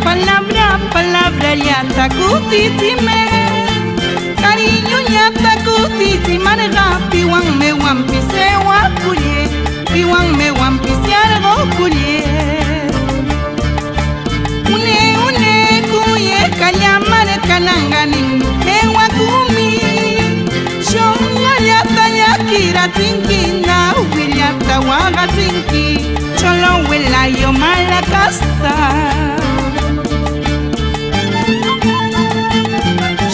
palabra llanta kutitime. Cariño llanta kutitimanga, piwan me wampise wakuye, piwan me wampise algo kuye. Une kuye kanyamare kanangani, ewa kumi. Shonga llanta yakira tinki na wiliata waga tinki, cholo wela yo malakasta.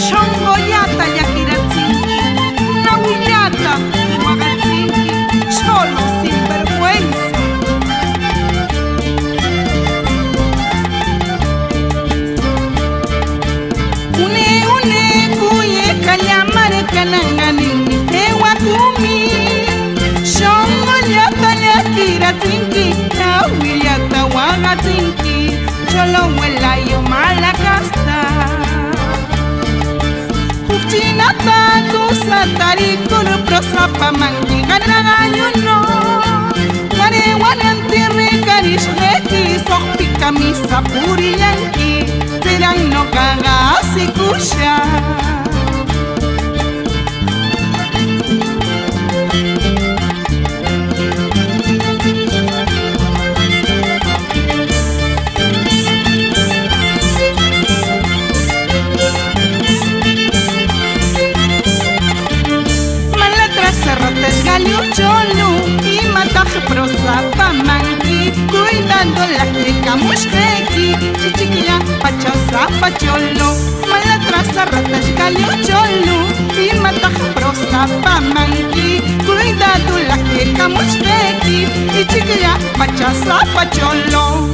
Shongoyata yakiratsinki, nawillata wagatsinki, cholo sin vergüenza. Une kuye kanyamare kanangani, ewa kumi. Shongoyata yakiratsinki, nawillata wagatsinki, cholo wela yo malakasta. Chinata tu satari kuru prosapa mangi ganagayo no. Kare wanantirre karishneki sohpi kamisa puri yanki, terang no kaga asikusha. Cholo y mataje prosa pa manqui, cuidando la clica musheki, chichiquilla pachosa pacholo, mala traza ratas galio cholo y mataje prosa pa manqui, cuidando la clica musheki, chichiquilla pachosa pacholo.